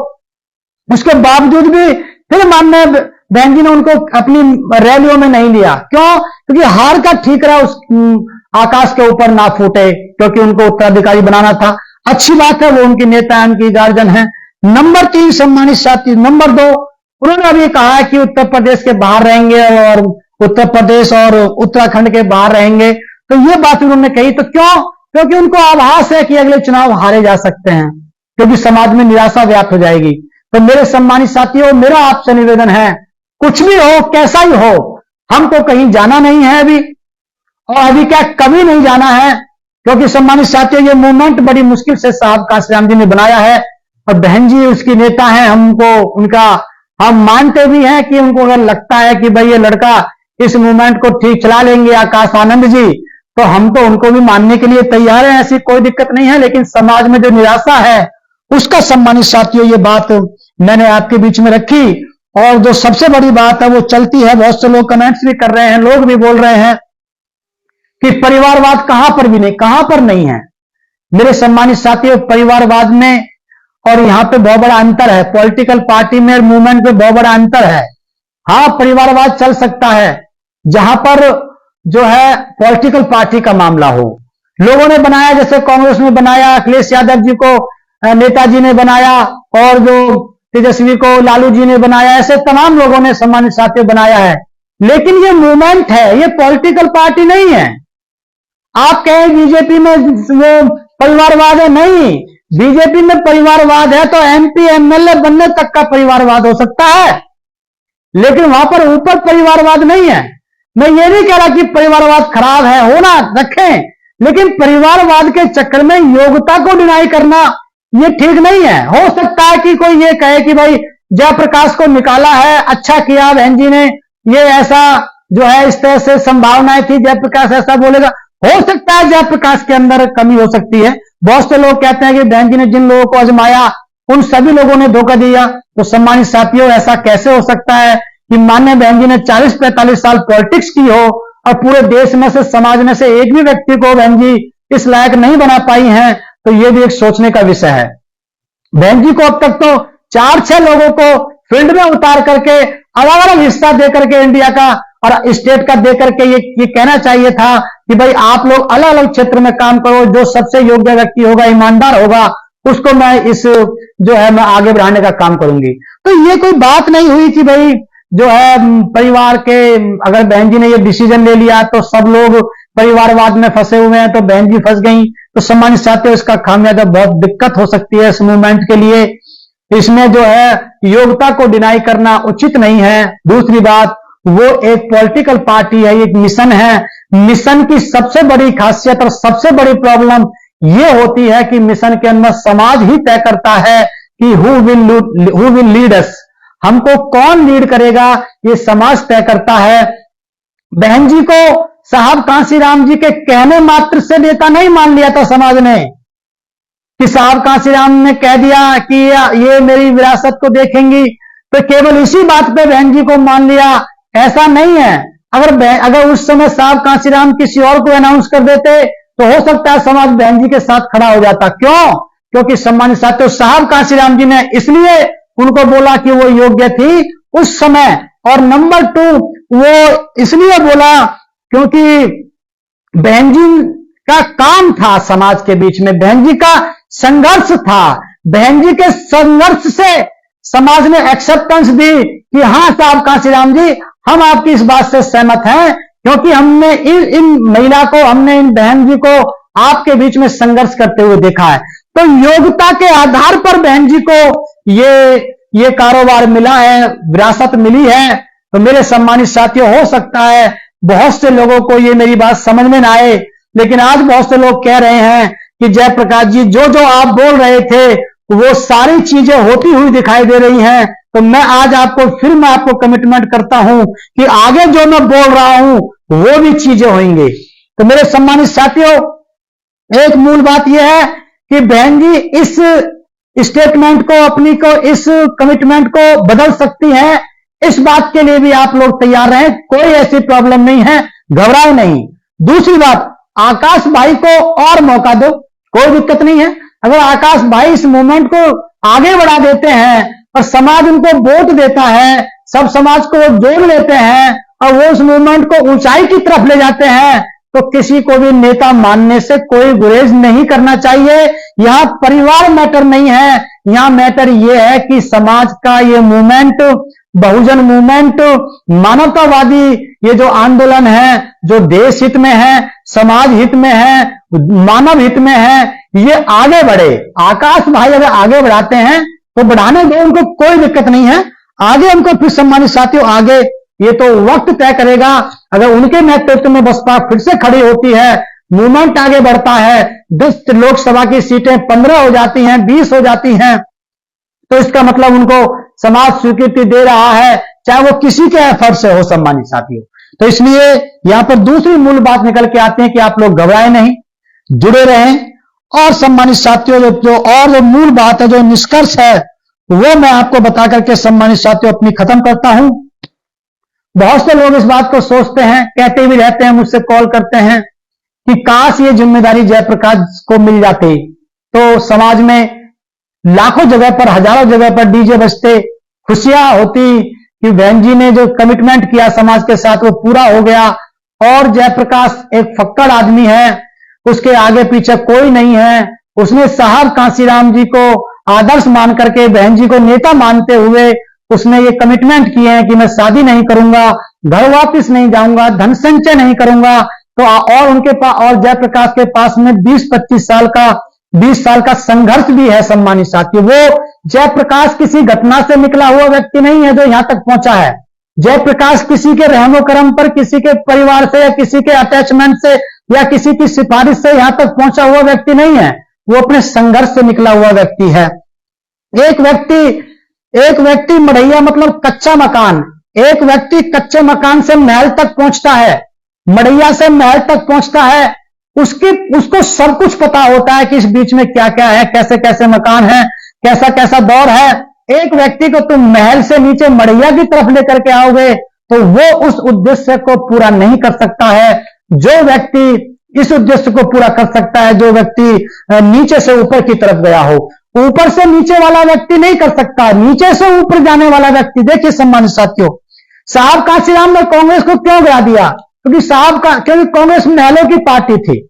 उसके बावजूद भी फिर माननीय बहन जी ने उनको अपनी रैलियों में नहीं लिया। क्यों? क्योंकि हार का ठीकरा उस आकाश के ऊपर ना फूटे, क्योंकि उनको उत्तराधिकारी बनाना था। अच्छी बात है, वो उनकी नेता है, उनकी गार्जियन है। नंबर 3 सम्मानित साथी। नंबर 2, उन्होंने अभी कहा है कि उत्तर प्रदेश के बाहर रहेंगे और उत्तर प्रदेश और उत्तराखंड के बाहर रहेंगे। तो ये बात उन्होंने कही, तो क्यों? क्योंकि उनको आभास है कि अगले चुनाव हारे जा सकते हैं, क्योंकि समाज में निराशा व्याप्त हो जाएगी। तो मेरे सम्मानित साथियों, मेरा आपसे निवेदन है, कुछ भी हो, कैसा ही हो, हमको कहीं जाना नहीं है अभी, और अभी क्या कभी नहीं जाना है, क्योंकि सम्मानित साथियों ये मूवमेंट बड़ी मुश्किल से साहब कांशीराम जी ने बनाया है, और बहन जी उसकी नेता हैं। हमको उनका, हम मानते भी हैं कि उनको अगर लगता है कि भाई ये लड़का इस मूवमेंट को ठीक चला लेंगे आकाश आनंद जी, तो हम तो उनको भी मानने के लिए तैयार हैं, ऐसी कोई दिक्कत नहीं है। लेकिन समाज में जो निराशा है उसका सम्मानित साथियों ये बात मैंने आपके बीच में रखी। और जो सबसे बड़ी बात है वो चलती है, बहुत से लोग कमेंट्स भी कर रहे हैं, लोग भी बोल रहे हैं कि परिवारवाद कहां पर भी नहीं, कहां पर नहीं है। मेरे सम्मानित साथियों, परिवारवाद में और यहां पे बहुत बड़ा अंतर है, पॉलिटिकल पार्टी में और मूवमेंट में बहुत बड़ा अंतर है। हां, परिवारवाद चल सकता है जहां पर जो है पॉलिटिकल पार्टी का मामला हो। लोगों ने बनाया, जैसे कांग्रेस ने बनाया, अखिलेश यादव जी को नेताजी ने बनाया, और जो तेजस्वी को लालू जी ने बनाया, ऐसे तमाम लोगों ने सम्मानित साथियों बनाया है। लेकिन ये मूवमेंट है, ये पॉलिटिकल पार्टी नहीं है। आप कहें बीजेपी में वो परिवारवाद है, नहीं, बीजेपी में परिवारवाद है तो MP MLA बनने तक का परिवारवाद हो सकता है, लेकिन वहां पर ऊपर परिवारवाद नहीं है। मैं ये नहीं कह रहा कि परिवारवाद खराब है, होना रखें, लेकिन परिवारवाद के चक्कर में योग्यता को डिनाई करना ये ठीक नहीं है। हो सकता है कि कोई ये कहे कि भाई जयप्रकाश को निकाला है, अच्छा किया बहन जी ने, ये ऐसा जो है इस तरह से संभावनाएं थी, जयप्रकाश ऐसा बोलेगा। हो सकता है जयप्रकाश के अंदर कमी हो सकती है। बहुत से लोग कहते हैं कि बहन जी ने जिन लोगों को आजमाया उन सभी लोगों ने धोखा दिया। तो सम्मानित साथियों, ऐसा कैसे हो सकता है कि माननीय बहन जी ने 40-45 साल पॉलिटिक्स की हो और पूरे देश में से, समाज में से एक भी व्यक्ति को बहन जी इस लायक नहीं बना पाई हैं? तो ये भी एक सोचने का विषय है। बहन जी को अब तक तो 4-6 लोगों को फील्ड में उतार करके अलग अलग हिस्सा दे करके इंडिया का और स्टेट का दे करके ये कहना चाहिए था कि भाई आप लोग अलग अलग क्षेत्र में काम करो, जो सबसे योग्य व्यक्ति होगा, ईमानदार होगा, उसको मैं इस जो है मैं आगे बढ़ाने का काम करूंगी। तो ये कोई बात नहीं हुई कि भाई जो है परिवार के, अगर बहन जी ने ये डिसीजन ले लिया तो सब लोग परिवारवाद में फंसे हुए हैं, तो बहन जी फंस गई। तो सम्मानित साथियों, इसका खामियाजा बहुत दिक्कत हो सकती है इस मूवमेंट के लिए। इसमें जो है योग्यता को डिनाई करना उचित नहीं है। दूसरी बात, वो एक पॉलिटिकल पार्टी है, एक मिशन है। मिशन की सबसे बड़ी खासियत और सबसे बड़ी प्रॉब्लम ये होती है कि मिशन के अंदर समाज ही तय करता है कि हु विल लीड अस, हमको कौन लीड करेगा, ये समाज तय करता है। बहन जी को साहब कांशीराम जी के कहने मात्र से नेता नहीं मान लिया था समाज ने, कि साहब कांशीराम ने कह दिया कि ये मेरी विरासत को देखेंगी, तो केवल इसी बात पे बहन जी को मान लिया, ऐसा नहीं है। अगर उस समय साहब कांशीराम किसी और को अनाउंस कर देते तो हो सकता है समाज बहन जी के साथ खड़ा हो जाता। क्यों? क्योंकि सम्मानित साथियों, साहब कांशीराम जी ने इसलिए उनको बोला कि वो योग्य थी उस समय, और नंबर 2 वो इसलिए बोला क्योंकि बहन जी का काम था समाज के बीच में, बहन जी का संघर्ष था। बहन जी के संघर्ष से समाज ने एक्सेप्टेंस दी कि हां साहब कांशीराम जी, हम आपकी इस बात से सहमत हैं, क्योंकि हमने इन महिला को, हमने इन बहन जी को आपके बीच में संघर्ष करते हुए देखा है। तो योग्यता के आधार पर बहन जी को ये कारोबार मिला है, विरासत मिली है। तो मेरे सम्मानित साथियों, हो सकता है बहुत से लोगों को ये मेरी बात समझ में ना आए, लेकिन आज बहुत से लोग कह रहे हैं कि जयप्रकाश जी जो आप बोल रहे थे वो सारी चीजें होती हुई दिखाई दे रही हैं। तो मैं आज मैं आपको कमिटमेंट करता हूं कि आगे जो मैं बोल रहा हूं वो भी चीजें होंगी। तो मेरे सम्मानित साथियों, एक मूल बात यह है कि बहन जी इस स्टेटमेंट को इस कमिटमेंट को बदल सकती हैं। इस बात के लिए भी आप लोग तैयार रहें, कोई ऐसी प्रॉब्लम नहीं है, घबराए नहीं। दूसरी बात, आकाश भाई को और मौका दो, कोई दिक्कत नहीं है। अगर आकाश भाई इस मूवमेंट को आगे बढ़ा देते हैं और समाज उनको वोट देता है, सब समाज को वो जोड़ लेते हैं और वो उस मूवमेंट को ऊंचाई की तरफ ले जाते हैं, तो किसी को भी नेता मानने से कोई गुरेज नहीं करना चाहिए। यहां परिवार मैटर नहीं है, यहां मैटर यह है कि समाज का ये मूवमेंट, बहुजन मूवमेंट, मानवतावादी ये जो आंदोलन है, जो देश हित में है, समाज हित में है, मानव हित में है, ये आगे बढ़े। आकाश भाई अगर आगे बढ़ाते हैं तो बढ़ाने दो, उनको कोई दिक्कत नहीं है। आगे उनको फिर सम्मानित साथियों, आगे ये तो वक्त तय करेगा। अगर उनके नेतृत्व में बसपा फिर से खड़ी होती है, मूवमेंट आगे बढ़ता है, 10 लोकसभा की सीटें 15 हो जाती हैं, 20 हो जाती हैं, तो इसका मतलब उनको समाज स्वीकृति दे रहा है, चाहे वो किसी के एफर्ट से हो सम्मानित साथियों। तो इसलिए यहां पर दूसरी मूल बात निकल के आती है कि आप लोग घबराए नहीं, जुड़े रहें। और सम्मानित साथियों, जो मूल बात है, जो निष्कर्ष है, वो मैं आपको बता करके सम्मानित साथियों अपनी खत्म करता हूं। बहुत से लोग इस बात को सोचते हैं, कहते भी रहते हैं, मुझसे कॉल करते हैं कि काश ये जिम्मेदारी जयप्रकाश को मिल जाती तो समाज में लाखों जगह पर, हजारों जगह पर डीजे बजते, खुशियां होती कि बहन जी ने जो कमिटमेंट किया समाज के साथ वो पूरा हो गया। और जयप्रकाश एक फक्कड़ आदमी है, उसके आगे पीछे कोई नहीं है। उसने साहब कांसीराम जी को आदर्श मान करके, बहन जी को नेता मानते हुए उसने ये कमिटमेंट किए हैं कि मैं शादी नहीं करूंगा, घर वापस नहीं जाऊंगा, धन संचय नहीं करूंगा। तो और उनके पास, और जयप्रकाश के पास में 20 साल का संघर्ष भी है सम्मानित साथियों। वो जयप्रकाश किसी घटना से निकला हुआ व्यक्ति नहीं है जो यहां तक पहुंचा है। जयप्रकाश किसी के रहमो करम पर, किसी के परिवार से या किसी के अटैचमेंट से या किसी की सिफारिश से यहां तक पहुंचा हुआ व्यक्ति नहीं है, वो अपने संघर्ष से निकला हुआ व्यक्ति है। एक व्यक्ति मढ़ैया मतलब कच्चा मकान, एक व्यक्ति कच्चे मकान से महल तक पहुंचता है, मढ़ैया से महल तक पहुंचता है, उसको सब कुछ पता होता है कि इस बीच में क्या क्या है, कैसे कैसे मकान है, कैसा कैसा दौर है। एक व्यक्ति को तुम महल से नीचे मढ़ैया की तरफ लेकर के आओगे तो वो उस उद्देश्य को पूरा नहीं कर सकता है। जो व्यक्ति इस उद्देश्य को पूरा कर सकता है, जो व्यक्ति नीचे से ऊपर की तरफ गया हो। ऊपर से नीचे वाला व्यक्ति नहीं कर सकता, नीचे से ऊपर जाने वाला व्यक्ति। देखिए सम्मानित साथियों, साहब कांसीराम ने कांग्रेस को क्यों गिरा दिया? क्योंकि कांग्रेस महलों की पार्टी थी।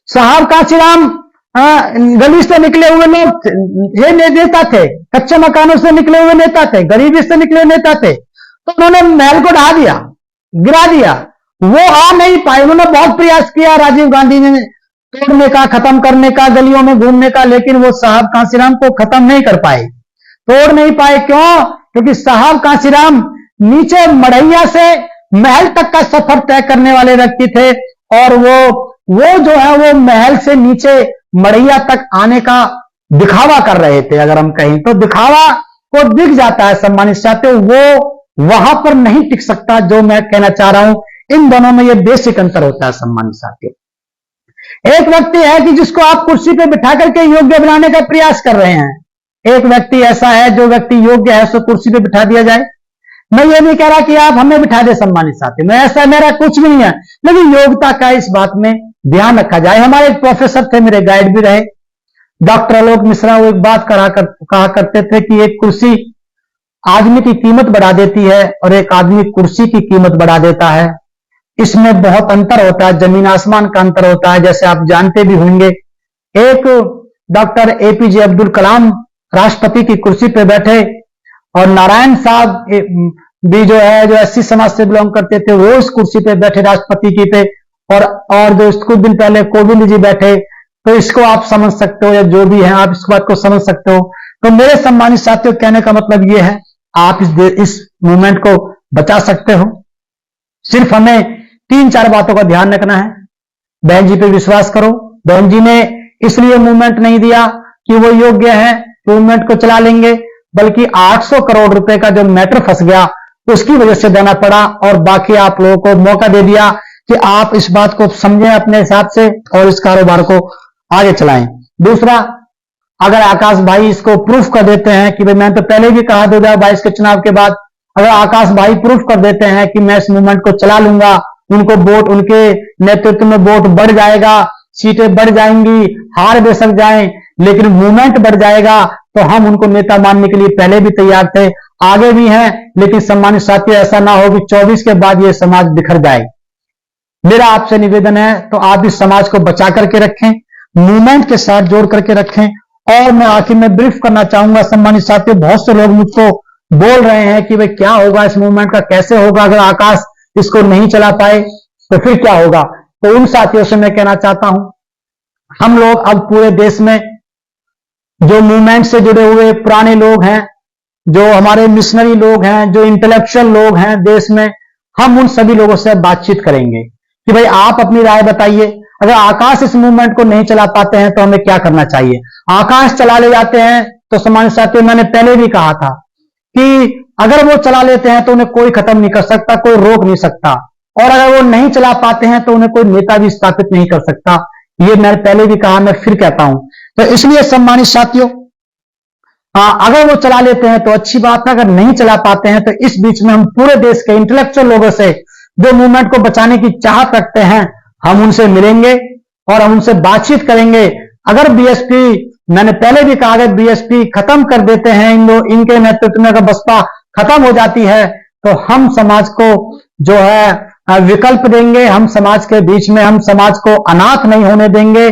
साहब कांसीराम गली से निकले हुए लोग, ये नेता थे, कच्चे मकानों से निकले हुए नेता थे, गरीबी से निकले हुए नेता थे। तो उन्होंने महल को ढा दिया, गिरा दिया। वो आ नहीं पाए। उन्होंने बहुत प्रयास किया राजीव गांधी ने तोड़ने का, खत्म करने का, गलियों में घूमने का, लेकिन वो साहब कांसीराम को खत्म नहीं कर पाए, तोड़ नहीं पाए। क्यों? क्योंकि साहब कांसीराम नीचे मढ़ैया से महल तक का सफर तय करने वाले व्यक्ति थे। और वो जो है वो महल से नीचे मढ़ैया तक आने का दिखावा कर रहे थे। अगर हम कहें तो दिखावा को दिख जाता है सम्मानित साथियों, वो वहां पर नहीं टिक सकता। जो मैं कहना चाह रहा हूं, इन दोनों में ये बेसिक अंतर होता है सम्मानित साथियों। एक व्यक्ति है कि जिसको आप कुर्सी पे बिठा करके योग्य बनाने का प्रयास कर रहे हैं। एक व्यक्ति ऐसा है जो व्यक्ति योग्य है उसको कुर्सी पे बिठा दिया जाए। मैं ये नहीं कह रहा कि आप हमें बिठा दे सम्मानित साथी, मैं ऐसा मेरा कुछ भी नहीं है, लेकिन योग्यता का इस बात में ध्यान रखा जाए। हमारे एक प्रोफेसर थे, मेरे गाइड भी रहे, डॉक्टर आलोक मिश्रा, वो एक बात कहा करते थे कि एक कुर्सी आदमी की कीमत बढ़ा देती है और एक आदमी कुर्सी की कीमत बढ़ा देता है। इसमें बहुत अंतर होता है, जमीन आसमान का अंतर होता है, जैसे आप जानते भी होंगे। एक डॉक्टर एपीजे अब्दुल कलाम राष्ट्रपति की कुर्सी पे बैठे और नारायण साहब भी जो है, जो एससी समाज से बिलोंग करते थे, वो इस कुर्सी पे बैठे राष्ट्रपति की पे, और जो कुछ दिन पहले कोविंद जी बैठे। तो इसको आप समझ सकते हो, या जो भी है आप इस बात को समझ सकते हो। तो मेरे सम्मानित साथियों, कहने का मतलब ये है, आप इस मूवमेंट को बचा सकते हो। सिर्फ हमें 3-4 बातों का ध्यान रखना है। बहन जी पे विश्वास करो। बहन जी ने इसलिए मूवमेंट नहीं दिया कि वो योग्य हैं, मूवमेंट को चला लेंगे, बल्कि 800 करोड़ रुपए का जो मैटर फंस गया उसकी वजह से देना पड़ा, और बाकी आप लोगों को मौका दे दिया कि आप इस बात को समझें अपने हिसाब से और इस कारोबार को आगे चलाएं। दूसरा, अगर आकाश भाई इसको प्रूफ कर देते हैं कि भाई, मैंने तो पहले भी कहा 2022 के चुनाव के बाद, अगर आकाश भाई प्रूफ कर देते हैं कि मैं इस मूवमेंट को चला लूंगा, उनको वोट, उनके नेतृत्व में वोट बढ़ जाएगा, सीटें बढ़ जाएंगी, हार बेशक जाएं, लेकिन मूवमेंट बढ़ जाएगा, तो हम उनको नेता मानने के लिए पहले भी तैयार थे, आगे भी हैं। लेकिन सम्मानित साथियों, ऐसा ना हो कि 24 के बाद ये समाज बिखर जाए। मेरा आपसे निवेदन है, तो आप इस समाज को बचा करके रखें, मूवमेंट के साथ जोड़ करके रखें। और मैं आखिर में ब्रीफ करना चाहूंगा सम्मानित साथियों, बहुत से लोग मुझको बोल रहे हैं कि भाई क्या होगा इस मूवमेंट का, कैसे होगा, अगर आकाश इसको नहीं चला पाए तो फिर क्या होगा। तो उन साथियों से मैं कहना चाहता हूं, हम लोग अब पूरे देश में जो मूवमेंट से जुड़े हुए पुराने लोग हैं, जो हमारे मिशनरी लोग हैं, जो इंटेलेक्चुअल लोग हैं देश में, हम उन सभी लोगों से बातचीत करेंगे कि भाई आप अपनी राय बताइए, अगर आकाश इस मूवमेंट को नहीं चला पाते हैं तो हमें क्या करना चाहिए। आकाश चला ले जाते हैं तो सम्मानित साथियों, मैंने पहले भी कहा था कि अगर वो चला लेते हैं तो उन्हें कोई खत्म नहीं कर सकता, कोई रोक नहीं सकता, और अगर वो नहीं चला पाते हैं तो उन्हें कोई नेता भी स्थापित नहीं कर सकता। ये मैंने पहले भी कहा, मैं फिर कहता हूं। तो इसलिए सम्मानित साथियों, अगर वो चला लेते हैं तो अच्छी बात है, अगर नहीं चला पाते हैं तो इस बीच में हम पूरे देश के इंटेलेक्चुअल लोगों से जो मूवमेंट को बचाने की चाहत रखते हैं, हम उनसे मिलेंगे और हम उनसे बातचीत करेंगे। अगर बीएसपी, मैंने पहले भी कहा, अगर बीएसपी खत्म कर देते हैं, इनके नेतृत्व में अगर बसपा खत्म हो जाती है, तो हम समाज को जो है विकल्प देंगे, हम समाज के बीच में, हम समाज को अनाथ नहीं होने देंगे।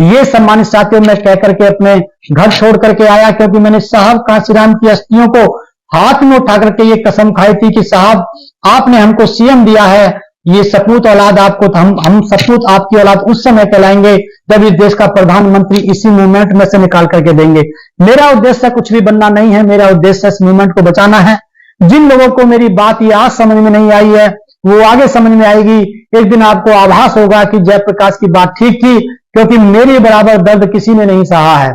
ये सम्मानित साथियों, मैं कह करके अपने घर छोड़ करके आया, क्योंकि मैंने साहब कांशीराम की अस्थियों को हाथ में उठा करके ये कसम खाई थी कि साहब आपने हमको सीएम दिया है, ये सपूत औलाद आपको, हम सपूत आपकी औलाद उस समय कहलाएंगे जब इस देश का प्रधानमंत्री इसी मूवमेंट में से निकाल करके देंगे। मेरा उद्देश्य कुछ भी बनना नहीं है, मेरा उद्देश्य इस मूवमेंट को बचाना है। जिन लोगों को मेरी बात ये आज समझ में नहीं आई है, वो आगे समझ में आएगी। एक दिन आपको आभास होगा कि जयप्रकाश की बात ठीक थी, क्योंकि मेरे बराबर दर्द किसी ने नहीं सहा है।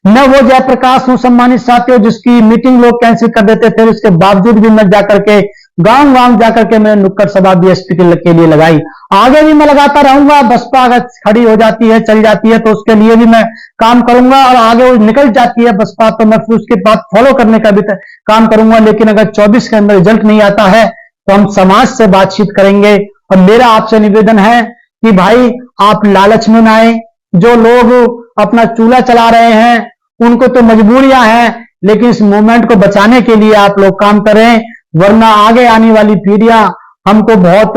मैं वो जयप्रकाश हूं सम्मानित साथियों, जिसकी मीटिंग लोग कैंसिल कर देते थे, उसके बावजूद भी मैं जाकर के गांव गांव जाकर के मैंने नुक्कड़ सभा बीएसपी के लिए लगाई। आगे भी मैं लगाता रहूंगा। बसपा अगर खड़ी हो जाती है, चल जाती है, तो उसके लिए भी मैं काम करूंगा, और आगे वो निकल जाती है बसपा तो मैं फिर उसके बाद फॉलो करने का भी काम करूंगा। लेकिन अगर 24 के अंदर रिजल्ट नहीं आता है तो हम समाज से बातचीत करेंगे। और मेरा आपसे निवेदन है कि भाई आप लालच में ना आए। जो लोग अपना चूल्हा चला रहे हैं उनको तो मजबूरियां हैं, लेकिन इस मूवमेंट को बचाने के लिए आप लोग काम करें, वरना आगे आने वाली पीढ़ियां हमको बहुत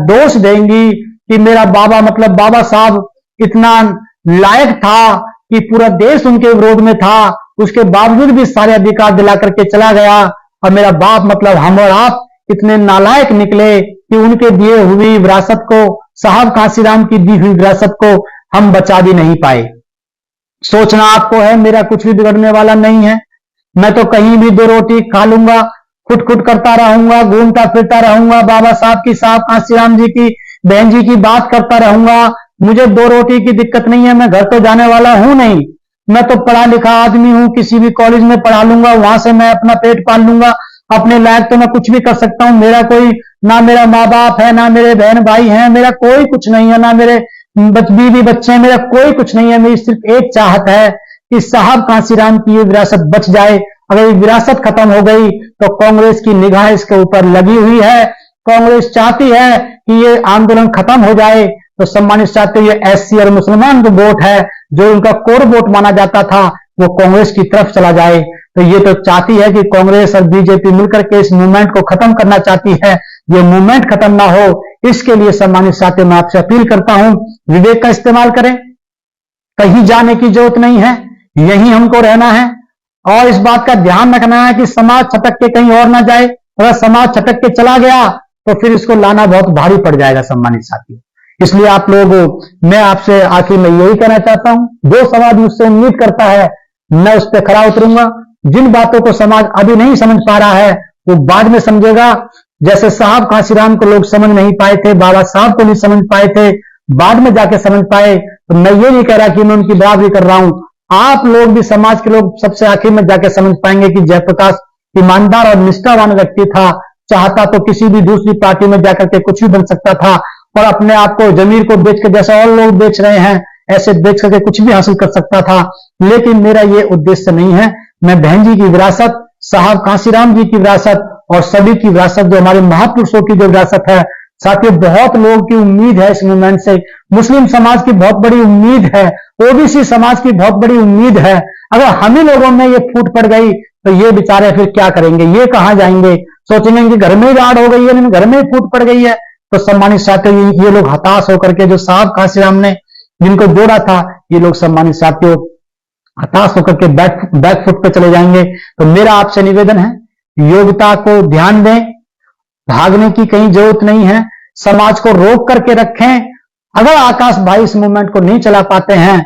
दोष देंगी कि मेरा बाबा, मतलब बाबा साहब इतना लायक था कि पूरा देश उनके विरोध में था, उसके बावजूद भी सारे अधिकार दिला करके चला गया, और मेरा बाप मतलब हम और आप इतने नालायक निकले कि उनके दिए हुई विरासत को, साहब कांशीराम की दी हुई विरासत को हम बचा भी नहीं पाए। सोचना आपको है, मेरा कुछ भी बिगड़ने वाला नहीं है। मैं तो कहीं भी 2 रोटी खा लूंगा, खुट करता रहूंगा, घूमता फिरता रहूंगा, बाबा साहब की, साहब कांशीराम जी की, बहन जी की बात करता रहूंगा। मुझे 2 रोटी की दिक्कत नहीं है, मैं घर तो जाने वाला हूं नहीं। मैं तो पढ़ा लिखा आदमी हूं, किसी भी कॉलेज में पढ़ा लूंगा, वहां से मैं अपना पेट पाल लूंगा। अपने लायक तो मैं कुछ भी कर सकता हूं। मेरा कोई, ना मेरा माँ बाप है, ना मेरे बहन भाई हैं, मेरा कोई कुछ नहीं है, ना मेरे बीवी बच्चे हैं, मेरा कोई कुछ नहीं है। मेरी सिर्फ एक चाहत है कि साहब कांशीराम की ये विरासत बच जाए। अगर ये विरासत खत्म हो गई तो कांग्रेस की निगाह इसके ऊपर लगी हुई है। कांग्रेस चाहती है कि ये आंदोलन खत्म हो जाए। तो सम्मानित साथियों, ये एससी और मुसलमान जो वोट है, जो उनका कोर वोट माना जाता था, वो कांग्रेस की तरफ चला जाए। तो ये तो चाहती है कि कांग्रेस और बीजेपी मिलकर के इस मूवमेंट को खत्म करना चाहती है। ये मूवमेंट खत्म ना हो, इसके लिए सम्मानित साथियों मैं आपसे अपील करता हूं, विवेक का इस्तेमाल करें। कहीं जाने की जरूरत नहीं है, यहीं हमको रहना है। और इस बात का ध्यान रखना है कि समाज छटक के कहीं और ना जाए। अगर समाज छटक के चला गया तो फिर इसको लाना बहुत भारी पड़ जाएगा सम्मानित साथियों। इसलिए आप लोग, मैं आपसे आखिर में यही कहना चाहता हूं, जो समाज मुझसे उम्मीद करता है मैं उस पर खरा उतरूंगा। जिन बातों को समाज अभी नहीं समझ पा रहा है वो बाद में समझेगा। जैसे साहब कांशीराम को लोग समझ नहीं पाए थे, बाबा साहब को नहीं समझ पाए थे, बाद में जाके समझ पाए। तो मैं ये नहीं कह रहा कि मैं उनकी बराबरी कर रहा हूं। आप लोग भी, समाज के लोग सबसे आखिर में जाके समझ पाएंगे कि जयप्रकाश ईमानदार और निष्ठावान व्यक्ति था। चाहता तो किसी भी दूसरी पार्टी में जाकर के कुछ भी बन सकता था और अपने आप को, जमीर को बेच के, जैसा और लोग बेच रहे हैं ऐसे बेच करके कुछ भी हासिल कर सकता था। लेकिन मेरा ये उद्देश्य नहीं है। मैं बहन जी की विरासत, साहब कांशीराम जी की विरासत और सभी की विरासत, जो हमारे महापुरुषों की जो विरासत है, साथियों बहुत लोगों की उम्मीद है इस मूवमेंट से। मुस्लिम समाज की बहुत बड़ी उम्मीद है, ओबीसी समाज की बहुत बड़ी उम्मीद है। अगर हम ही लोगों में ये फूट पड़ गई तो ये बेचारे फिर क्या करेंगे, ये कहां जाएंगे? सोचेंगे कि घर में ही राड़ हो गई है, घर में ही फूट पड़ गई है। तो सम्मानित साथियों, ये लोग हताश होकर के, जो साहब कांशीराम ने जिनको जोड़ा था, ये लोग सम्मानित साथियों हताश होकर के बैक फुट पे चले जाएंगे। तो मेरा आपसे निवेदन है, योग्यता को ध्यान दें, भागने की कहीं जरूरत नहीं है, समाज को रोक करके रखें। अगर आकाश भाई इस मूवमेंट को नहीं चला पाते हैं,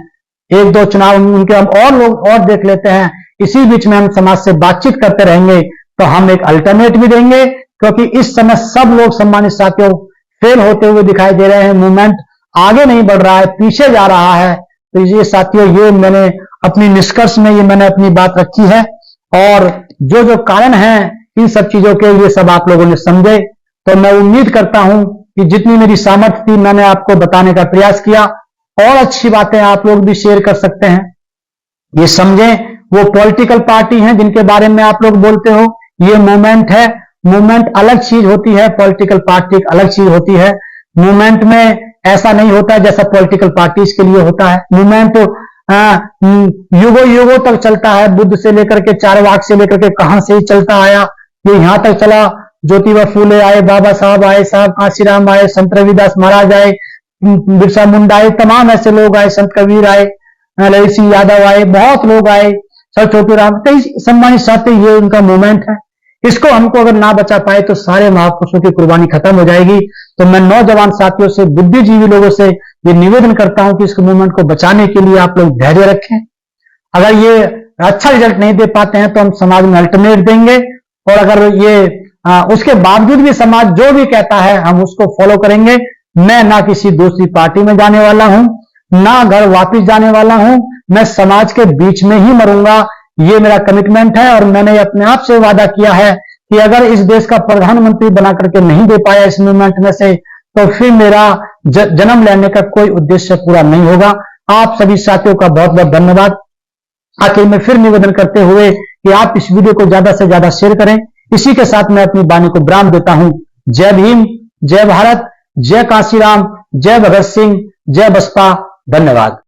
एक दो चुनाव उनके हम और लोग और देख लेते हैं, इसी बीच में हम समाज से बातचीत करते रहेंगे, तो हम एक अल्टरनेट भी देंगे। क्योंकि इस समय सब लोग सम्मानित साथियों फेल होते हुए दिखाई दे रहे हैं, मूवमेंट आगे नहीं बढ़ रहा है, पीछे जा रहा है। तो ये साथियों, ये मैंने अपनी निष्कर्ष में ये मैंने अपनी बात रखी है और जो जो कारण है इन सब चीजों के, ये सब आप लोगों ने समझे। तो मैं उम्मीद करता हूं कि जितनी मेरी सामर्थ्य थी मैंने आपको बताने का प्रयास किया। और अच्छी बातें आप लोग भी शेयर कर सकते हैं। ये समझें, वो पॉलिटिकल पार्टी हैं जिनके बारे में आप लोग बोलते हो, ये मूवमेंट है। मूवमेंट अलग चीज होती है, पॉलिटिकल पार्टी अलग चीज होती है। मूवमेंट में ऐसा नहीं होता है जैसा पॉलिटिकल पार्टीज के लिए होता है। मूवमेंट युगों युगों तक चलता है, बुद्ध से लेकर के चारवाक से लेकर के कहां से ही चलता आया, ये यहां तक चला। ज्योतिबा फूले आए, बाबा साहब आए, साहब कांशीराम आए, संत रविदास महाराज आए, बिरसा मुंडा आए, तमाम ऐसे लोग आए, संत कबीर आए, ललित सिंह यादव आए, बहुत लोग आए, सर छोटूराम, कई सम्मानित साथी, ये उनका मूवमेंट है। इसको हमको अगर ना बचा पाए तो सारे महापुरुषों की कुर्बानी खत्म हो जाएगी। तो मैं नौजवान साथियों से, बुद्धिजीवी लोगों से ये निवेदन करता हूं कि इस मूवमेंट को बचाने के लिए आप लोग धैर्य रखें। अगर ये अच्छा रिजल्ट नहीं दे पाते हैं तो हम समाज में अल्टरनेट देंगे, और अगर ये उसके बावजूद भी समाज जो भी कहता है हम उसको फॉलो करेंगे। मैं ना किसी दूसरी पार्टी में जाने वाला हूं, ना घर वापिस जाने वाला हूं, मैं समाज के बीच में ही मरूंगा, ये मेरा कमिटमेंट है। और मैंने अपने आप से वादा किया है कि अगर इस देश का प्रधानमंत्री बना करके नहीं दे पाया इस मूवमेंट में से, तो फिर मेरा जन्म लेने का कोई उद्देश्य पूरा नहीं होगा। आप सभी साथियों का बहुत बहुत धन्यवाद। आखिर में फिर निवेदन करते हुए कि आप इस वीडियो को ज्यादा से ज्यादा शेयर करें। इसी के साथ मैं अपनी वाणी को विराम देता हूं। जय भीम, जय भारत, जय कांशीराम, जय भगत सिंह, जय बसपा। धन्यवाद।